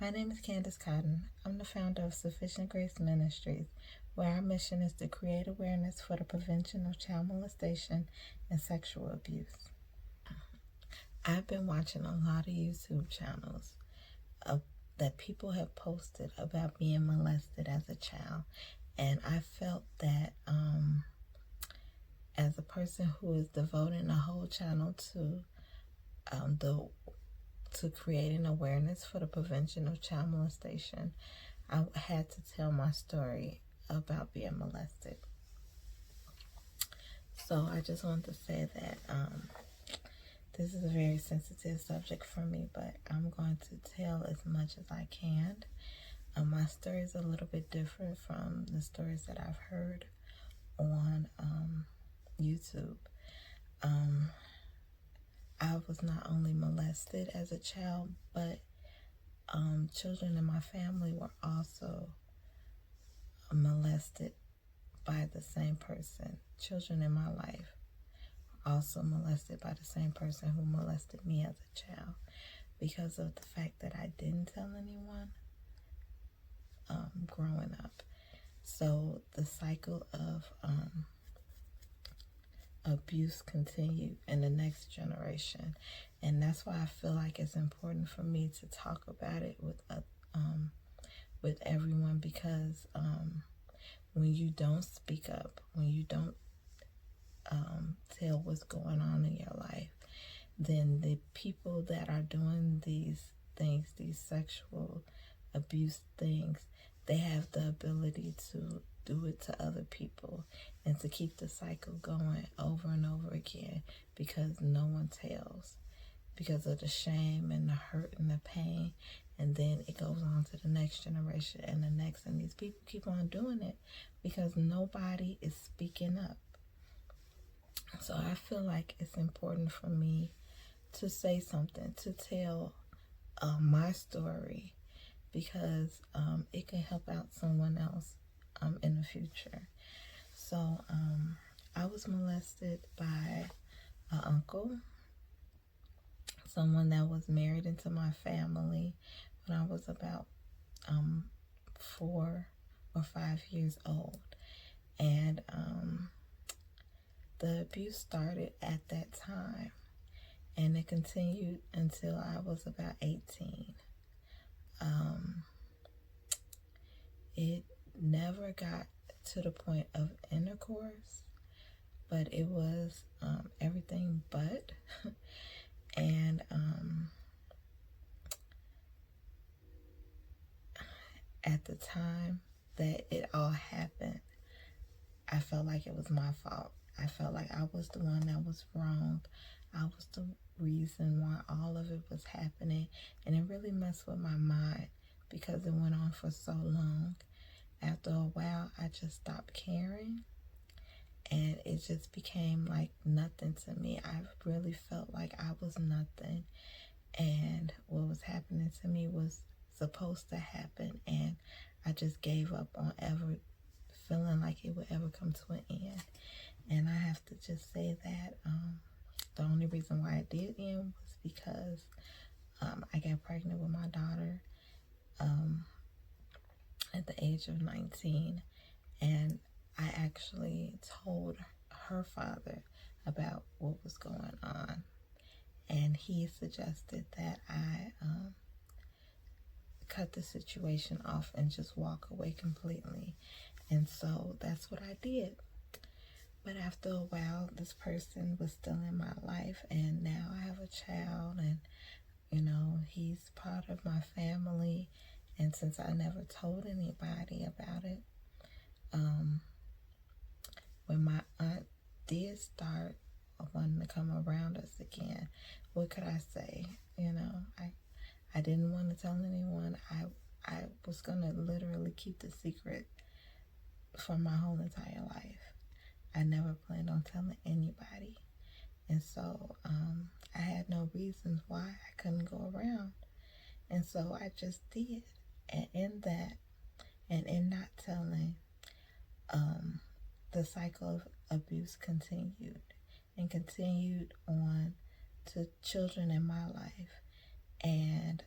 My name is Candace Cotton. I'm the founder of Sufficient Grace Ministries, where our mission is to create awareness for the prevention of child molestation and sexual abuse. I've been watching a lot of YouTube channels that people have posted about being molested as a child, and I felt that as a person who is devoting a whole channel to creating awareness for the prevention of child molestation, I had to tell my story about being molested. So I just want to say that this is a very sensitive subject for me, but I'm going to tell as much as I can. My story is a little bit different from the stories that I've heard on YouTube. I was not only molested as a child, but children in my family were also molested by the same person. Children in my life also molested by the same person who molested me as a child, because of the fact that I didn't tell anyone growing up. So the cycle of abuse continued in the next generation, and that's why I feel like it's important for me to talk about it with everyone, because when you don't speak up, when you don't tell what's going on in your life, then the people that are doing these things, these sexual abuse things, they have the ability to do it to other people and to keep the cycle going over and over again, because no one tells, because of the shame and the hurt and the pain. And then it goes on to the next generation and the next, and these people keep on doing it because nobody is speaking up. So I feel like it's important for me to say something, to tell my story, because it can help out someone else in the future. So I was molested by an uncle, someone that was married into my family when I was about 4 or 5 years old. And the abuse started at that time, and it continued until I was about 18. It never got to the point of intercourse, but it was everything but. And at the time that it all happened, I felt like it was my fault. I felt like I was the one that was wrong. I was the reason why all of it was happening. And it really messed with my mind because it went on for so long. After a while, I just stopped caring. And it just became like nothing to me. I really felt like I was nothing. And what was happening to me was supposed to happen. And I just gave up on ever feeling like it would ever come to an end. And I have to just say that the only reason why it did end was because I got pregnant with my daughter at the age of 19. And I actually told her father about what was going on. And he suggested that I cut the situation off and just walk away completely. And so that's what I did. But after a while, this person was still in my life, and now I have a child, and he's part of my family. And since I never told anybody about it, when my aunt did start wanting to come around us again, what could I say? I didn't want to tell anyone. I was going to literally keep the secret for my whole entire life. I never planned on telling anybody. And so I had no reasons why I couldn't go around. And so I just did. And in that, and in not telling, the cycle of abuse continued and continued on to children in my life. And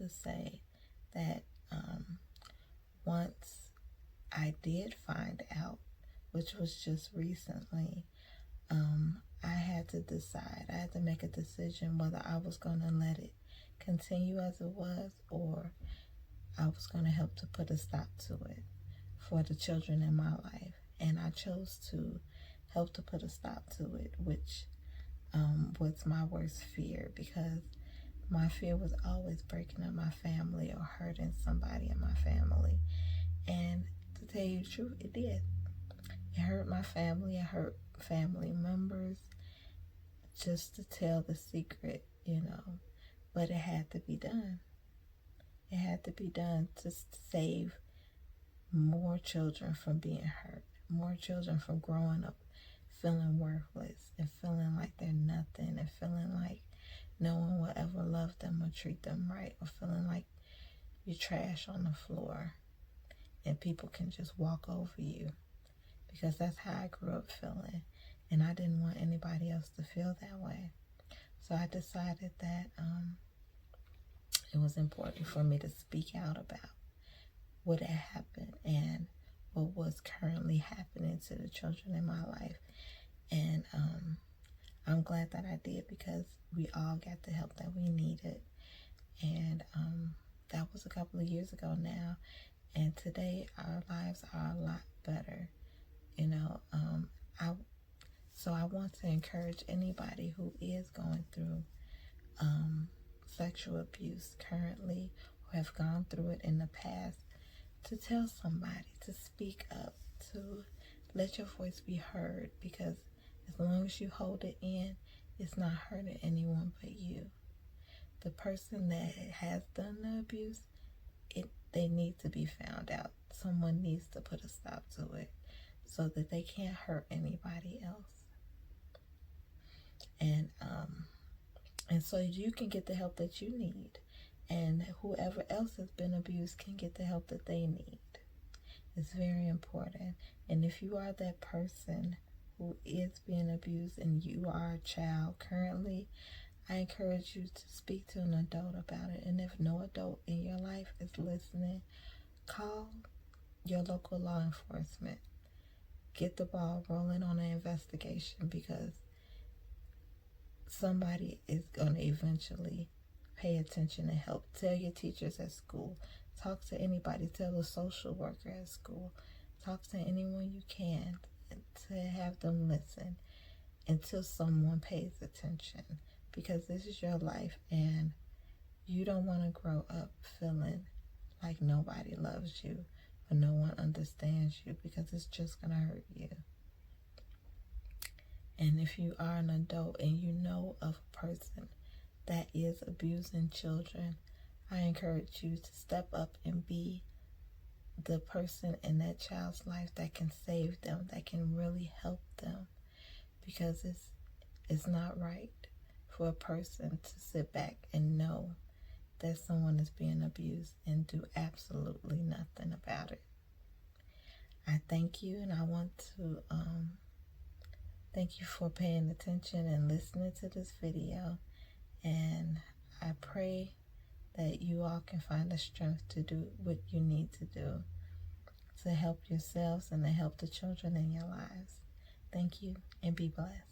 say that once I did find out, which was just recently, I had to decide. I had to make a decision whether I was going to let it continue as it was, or I was going to help to put a stop to it for the children in my life. And I chose to help to put a stop to it, which was my worst fear, because my fear was always breaking up my family or hurting somebody in my family. And to tell you the truth, it did. It hurt my family. It hurt family members, just to tell the secret, But it had to be done. It had to be done to save more children from being hurt, more children from growing up feeling worthless and feeling like they're nothing, and feeling like no one will ever love them or treat them right, or feeling like you're trash on the floor and people can just walk over you, because that's how I grew up feeling, and I didn't want anybody else to feel that way. So I decided that it was important for me to speak out about what had happened and what was currently happening to the children in my life. And I'm glad that I did, because we all got the help that we needed. And that was a couple of years ago now. And today our lives are a lot better. So I want to encourage anybody who is going through sexual abuse currently, or have gone through it in the past, to tell somebody, to speak up, to let your voice be heard, because as long as you hold it in, it's not hurting anyone but you. The person that has done the abuse, they need to be found out. Someone needs to put a stop to it so that they can't hurt anybody else. And so you can get the help that you need, and whoever else has been abused can get the help that they need. It's very important. And if you are that person who is being abused and you are a child currently, I encourage you to speak to an adult about it. And if no adult in your life is listening, call your local law enforcement. Get the ball rolling on an investigation, because somebody is going to eventually pay attention and help. Tell your teachers at school. Talk to anybody. Tell the social worker at school. Talk to anyone you can to have them listen until someone pays attention, because this is your life, and you don't want to grow up feeling like nobody loves you or no one understands you, because it's just going to hurt you. And if you are an adult and you know of a person that is abusing children, I encourage you to step up and be the person in that child's life that can save them, that can really help them, because it's not right for a person to sit back and know that someone is being abused and do absolutely nothing about it. I thank you, and I want to thank you for paying attention and listening to this video. And I pray that you all can find the strength to do what you need to do to help yourselves and to help the children in your lives. Thank you, and be blessed.